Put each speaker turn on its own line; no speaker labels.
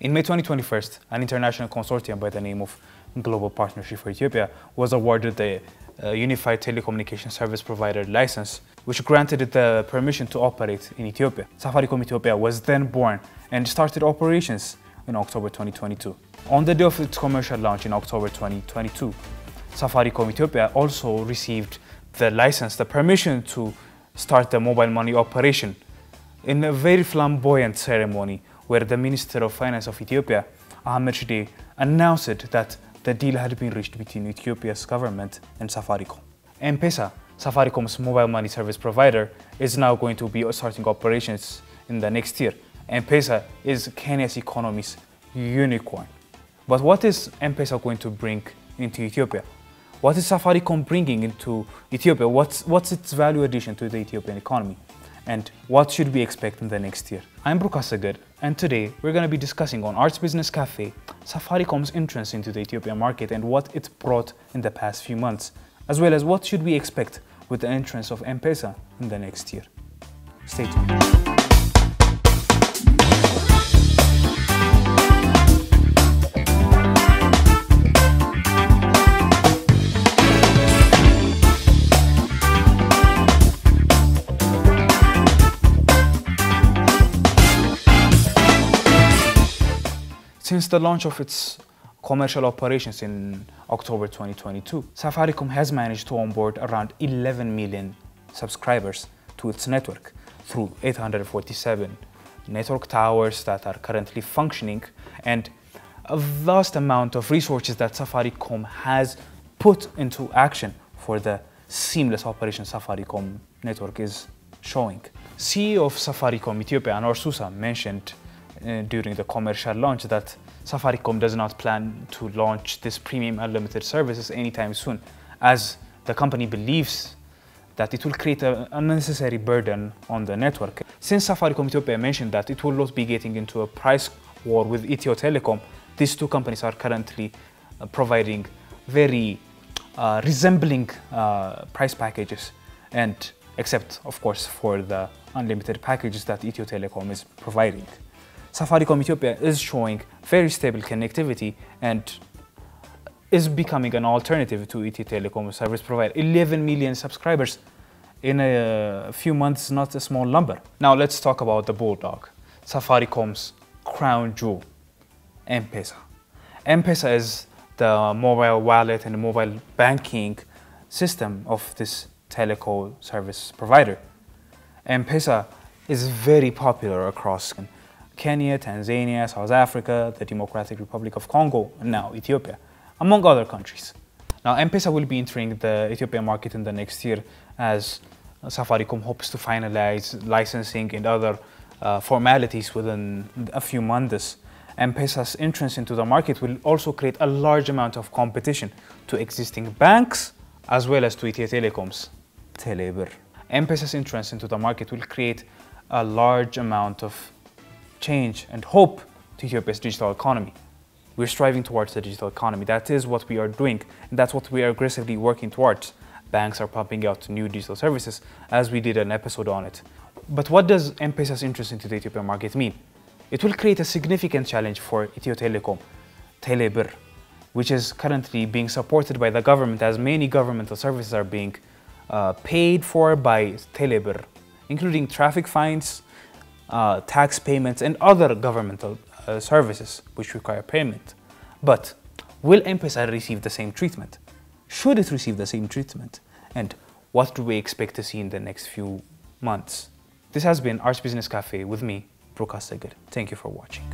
In May 2021, an international consortium by the name of Global Partnership for Ethiopia was awarded the Unified Telecommunication Service Provider license, which granted it the permission to operate in Ethiopia. Safaricom Ethiopia was then born and started operations in October 2022. On the day of its commercial launch in October 2022, Safaricom Ethiopia also received the license, the permission to start the mobile money operation in a very flamboyant ceremony where the Minister of Finance of Ethiopia, Ahmed Shide, announced that the deal had been reached between Ethiopia's government and Safaricom. M-Pesa, Safaricom's mobile money service provider, is now going to be starting operations in the next year. M-Pesa is Kenya's economy's unicorn. But what is M-Pesa going to bring into Ethiopia? What is Safaricom bringing into Ethiopia? What's its value addition to the Ethiopian economy? And what should we expect in the next year? I'm Brukasagad, and today we're going to be discussing on Arts Business Cafe Safaricom's entrance into the Ethiopian market and what it brought in the past few months, as well as what should we expect with the entrance of M-Pesa in the next year. Stay tuned. Since the launch of its commercial operations in October 2022, Safaricom has managed to onboard around 11 million subscribers to its network through 847 network towers that are currently functioning, and a vast amount of resources that Safaricom has put into action for the seamless operation Safaricom network is showing. CEO of Safaricom Ethiopia, Anwar Susa, mentioned during the commercial launch that Safaricom does not plan to launch this premium unlimited services anytime soon, as the company believes that it will create an unnecessary burden on the network. Since Safaricom Ethiopia mentioned that it will not be getting into a price war with Ethio Telecom, these two companies are currently providing very resembling price packages, and except of course for the unlimited packages that Ethio Telecom is providing. Safaricom Ethiopia is showing very stable connectivity and is becoming an alternative to Ethio Telecom service provider. 11 million subscribers in a few months is not a small number. Now let's talk about the bulldog, Safaricom's crown jewel, M-Pesa. M-Pesa is the mobile wallet and mobile banking system of this teleco service provider. M-Pesa is very popular across Kenya, Tanzania, South Africa, the Democratic Republic of Congo, and now Ethiopia, among other countries. Now, M-Pesa will be entering the Ethiopian market in the next year as Safaricom hopes to finalize licensing and other formalities within a few months. M-Pesa's entrance into the market will also create a large amount of competition to existing banks as well as to Ethio Telecom's Telebir. M-Pesa's entrance into the market will create a large amount of change and hope to Ethiopia's digital economy. We're striving towards the digital economy. That is what we are doing, and that's what we are aggressively working towards. Banks are pumping out new digital services, as we did an episode on it. But what does M-Pesa's interest into the Ethiopian market mean? It will create a significant challenge for Ethio Telecom, Telebir, which is currently being supported by the government, as many governmental services are being paid for by Telebir, including traffic fines, tax payments, and other governmental services which require payment. But will M-Pesa receive the same treatment? Should it receive the same treatment? And what do we expect to see in the next few months? This has been Arts Business Cafe with me, Brukasagad. Thank you for watching.